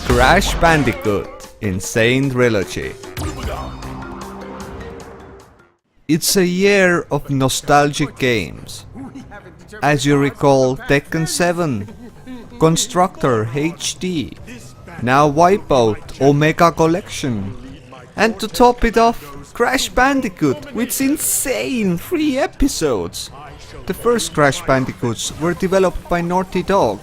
Crash Bandicoot in Sane Trilogy. It's a year of nostalgic games. As you recall, Tekken 7, Constructor HD, now Wipeout Omega Collection. And to top it off, Crash Bandicoot with insane 3 episodes. The first Crash Bandicoots were developed by Naughty Dog,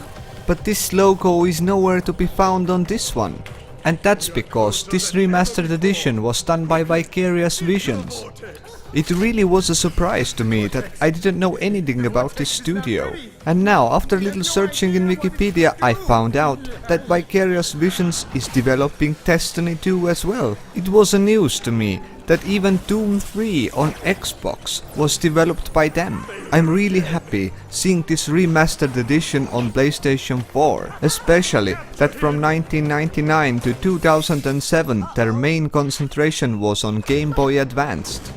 but this logo is nowhere to be found on this one. And that's because this remastered edition was done by Vicarious Visions. It really was a surprise to me that I didn't know anything about this studio. And now, after a little searching in Wikipedia, I found out that Vicarious Visions is developing Destiny 2 as well. It was a news to me that even Doom 3 on Xbox was developed by them. I'm really happy seeing this remastered edition on PlayStation 4, especially that from 1999 to 2007 their main concentration was on Game Boy Advanced.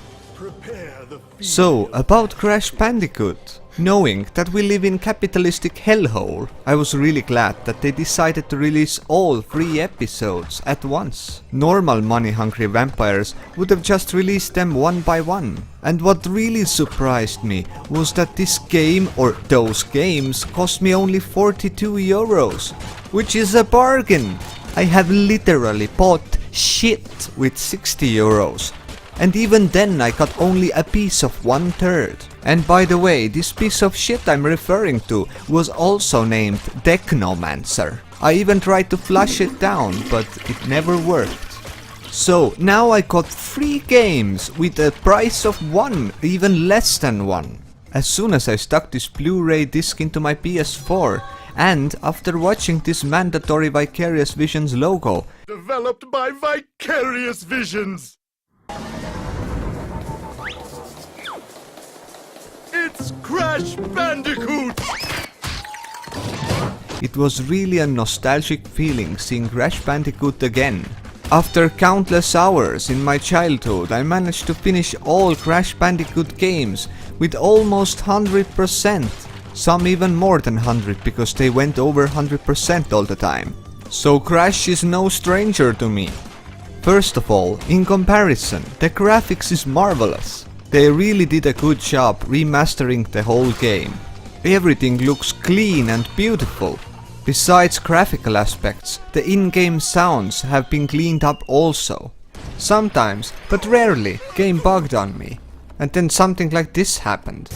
So, about Crash Bandicoot. Knowing that we live in capitalistic hellhole, I was really glad that they decided to release all 3 episodes at once. Normal money-hungry vampires would have just released them one by one. And what really surprised me was that this game, or those games, cost me only 42 euros, which is a bargain. I have literally bought shit with 60 euros. And even then I got only a piece of 1/3. And by the way, this piece of shit I'm referring to was also named Technomancer. I even tried to flush it down, but it never worked. So now I got 3 games with a price of 1, even less than 1. As soon as I stuck this Blu-ray disc into my PS4, and after watching this mandatory Vicarious Visions logo, developed by Vicarious Visions. It's Crash Bandicoot! It was really a nostalgic feeling seeing Crash Bandicoot again. After countless hours in my childhood, I managed to finish all Crash Bandicoot games with almost 100%. Some even more than 100 because they went over 100% all the time. So Crash is no stranger to me. First of all, in comparison, the graphics is marvelous. They really did a good job remastering the whole game. Everything looks clean and beautiful. Besides graphical aspects, the in-game sounds have been cleaned up also. Sometimes, but rarely, game bugged on me. And then something like this happened.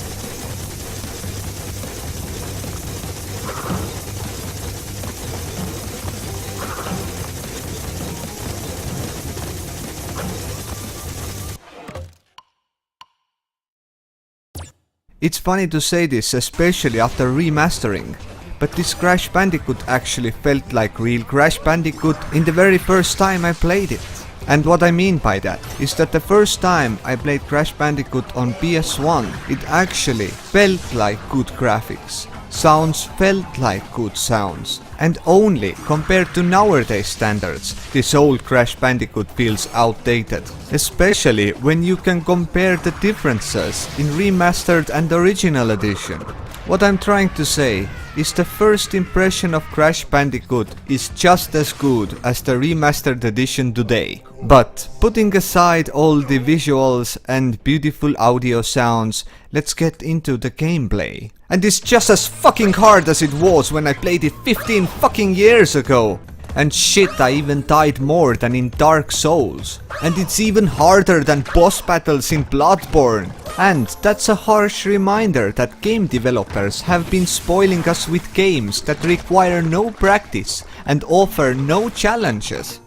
It's funny to say this, especially after remastering, but this Crash Bandicoot actually felt like real Crash Bandicoot in the very first time I played it. And what I mean by that is that the first time I played Crash Bandicoot on PS1, it actually felt like good graphics. Sounds felt like good sounds. And only compared to nowadays standards, this old Crash Bandicoot feels outdated. Especially when you can compare the differences in remastered and original edition. What I'm trying to say is the first impression of Crash Bandicoot is just as good as the remastered edition today. But putting aside all the visuals and beautiful audio sounds, let's get into the gameplay. And it's just as fucking hard as it was when I played it 15 fucking years ago. And shit, I even died more than in Dark Souls. And it's even harder than boss battles in Bloodborne. And that's a harsh reminder that game developers have been spoiling us with games that require no practice and offer no challenges.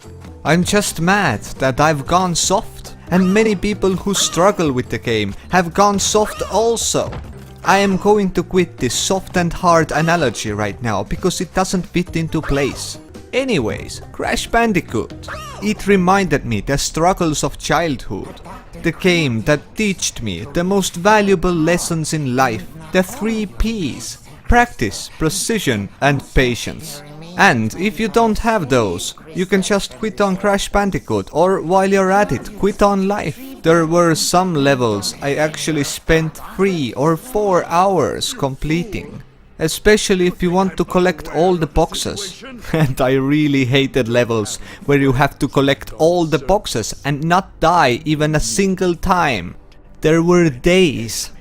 I'm just mad that I've gone soft, and many people who struggle with the game have gone soft also. I am going to quit this soft and hard analogy right now because it doesn't fit into place. Anyways, Crash Bandicoot. It reminded me the struggles of childhood. The game that taught me the most valuable lessons in life. The 3 P's. Practice, precision and patience. And if you don't have those, you can just quit on Crash Bandicoot, or while you're at it, quit on life. There were some levels I actually spent 3 or 4 hours completing. Especially if you want to collect all the boxes. And I really hated levels where you have to collect all the boxes and not die even a single time. There were days.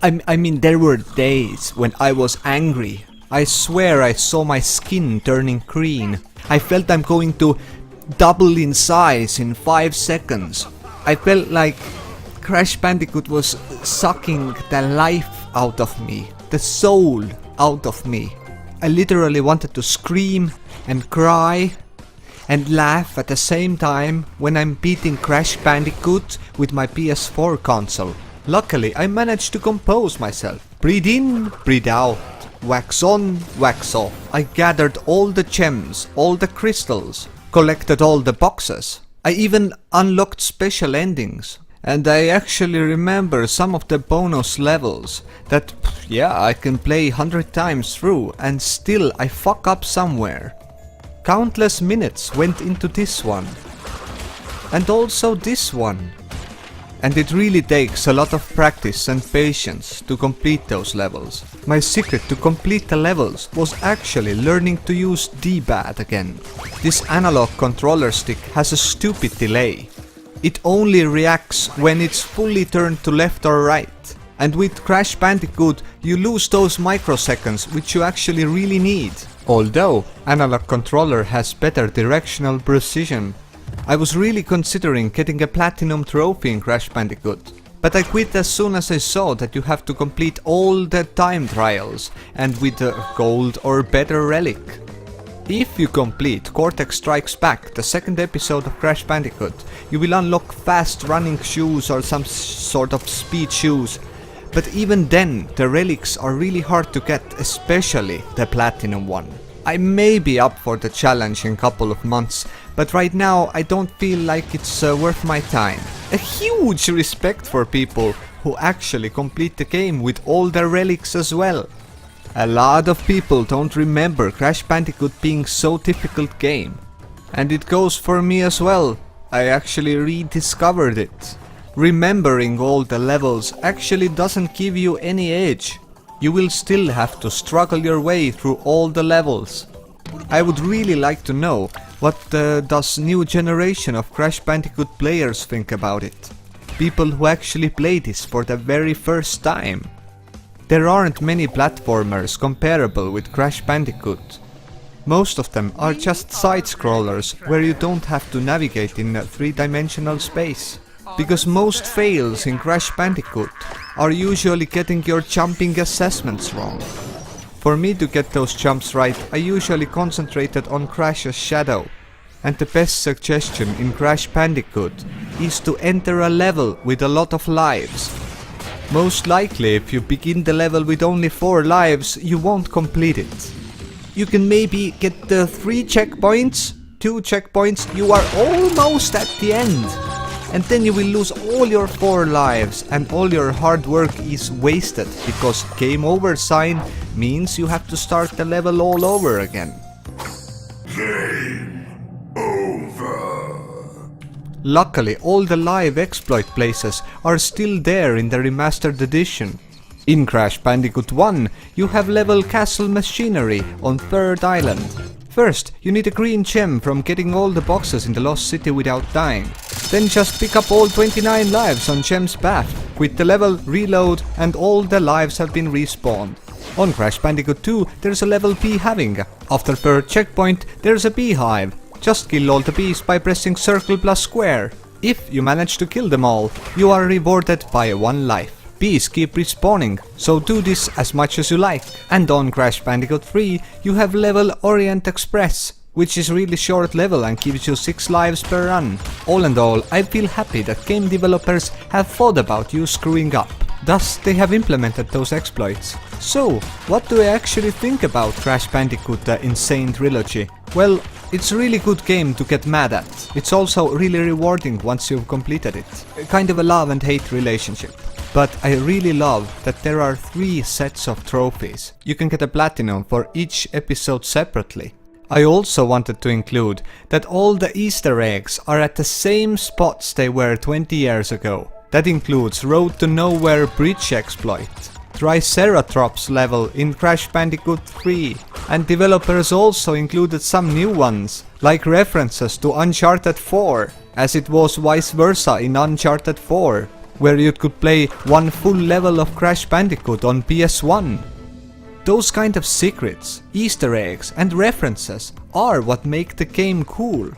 There were days when I was angry. I swear I saw my skin turning green. I felt I'm going to double in size in 5 seconds. I felt like Crash Bandicoot was sucking the life out of me, the soul out of me. I literally wanted to scream and cry and laugh at the same time when I'm beating Crash Bandicoot with my PS4 console. Luckily, I managed to compose myself. Breathe in, breathe out. Wax on, wax off. I gathered all the gems, all the crystals, collected all the boxes. I even unlocked special endings. And I actually remember some of the bonus levels that, yeah, I can play 100 times through and still I fuck up somewhere. Countless minutes went into this one. And also this one. And it really takes a lot of practice and patience to complete those levels. My secret to complete the levels was actually learning to use D-pad again. This analog controller stick has a stupid delay. It only reacts when it's fully turned to left or right. And with Crash Bandicoot you lose those microseconds which you actually really need. Although analog controller has better directional precision. I was really considering getting a platinum trophy in Crash Bandicoot, but I quit as soon as I saw that you have to complete all the time trials and with a gold or better relic. If you complete Cortex Strikes Back, the second episode of Crash Bandicoot, you will unlock fast running shoes or some sort of speed shoes, but even then the relics are really hard to get, especially the platinum one. I may be up for the challenge in a couple of months, but right now I don't feel like it's worth my time. A huge respect for people who actually complete the game with all their relics as well. A lot of people don't remember Crash Bandicoot being so difficult game. And it goes for me as well. I actually rediscovered it. Remembering all the levels actually doesn't give you any edge. You will still have to struggle your way through all the levels. I would really like to know what does new generation of Crash Bandicoot players think about it. People who actually play this for the very first time. There aren't many platformers comparable with Crash Bandicoot. Most of them are just side-scrollers where you don't have to navigate in a 3-dimensional space. Because most fails in Crash Bandicoot are usually getting your jumping assessments wrong. For me to get those jumps right, I usually concentrated on Crash's shadow. And the best suggestion in Crash Bandicoot is to enter a level with a lot of lives. Most likely if you begin the level with only 4 lives, you won't complete it. You can maybe get the 3 checkpoints, 2 checkpoints, you are almost at the end. And then you will lose all your 4 lives and all your hard work is wasted because game over sign means you have to start the level all over again. Game over. Luckily all the live exploit places are still there in the remastered edition. In Crash Bandicoot 1 you have level Castle Machinery on 3rd Island. First, you need a green gem from getting all the boxes in the Lost City without dying. Then just pick up all 29 lives on Gem's path, quit the level, reload, and all the lives have been respawned. On Crash Bandicoot 2, there's a level bee having. After per checkpoint, there's a beehive. Just kill all the bees by pressing circle plus square. If you manage to kill them all, you are rewarded by 1 life. Bees keep respawning, so do this as much as you like. And on Crash Bandicoot 3 you have level Orient Express, which is really short level and gives you 6 lives per run. All in all, I feel happy that game developers have thought about you screwing up. Thus they have implemented those exploits. So, what do I actually think about Crash Bandicoot the Sane Trilogy? Well, It's a really good game to get mad at. It's also really rewarding once you've completed it. Kind of a love and hate relationship. But I really love that there are 3 sets of trophies. You can get a platinum for each episode separately. I also wanted to include that all the Easter eggs are at the same spots they were 20 years ago. That includes Road to Nowhere bridge exploit, Triceratops level in Crash Bandicoot 3, and developers also included some new ones, like references to Uncharted 4, as it was vice versa in Uncharted 4, where you could play one full level of Crash Bandicoot on PS1. Those kind of secrets, Easter eggs and references are what make the game cool.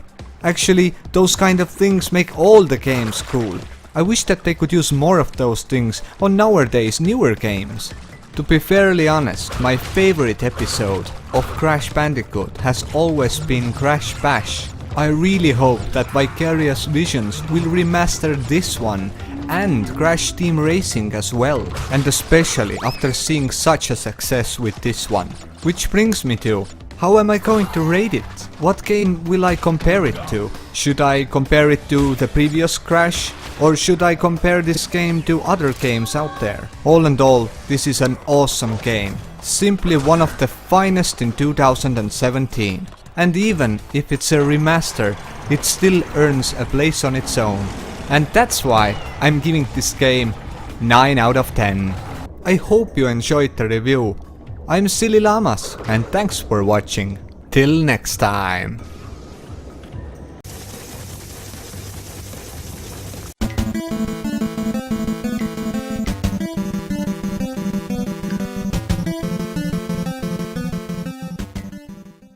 Actually, those kind of things make all the games cool. I wish that they could use more of those things on nowadays newer games. To be fairly honest, my favorite episode of Crash Bandicoot has always been Crash Bash. I really hope that Vicarious Visions will remaster this one and Crash Team Racing as well, and especially after seeing such a success with this one. Which brings me to, how am I going to rate it? What game will I compare it to? Should I compare it to the previous Crash? Or should I compare this game to other games out there? All in all, this is an awesome game. Simply one of the finest in 2017. And even if it's a remaster, it still earns a place on its own. And that's why I'm giving this game 9 out of 10. I hope you enjoyed the review. I'm Sillyllamaz and thanks for watching. Till next time.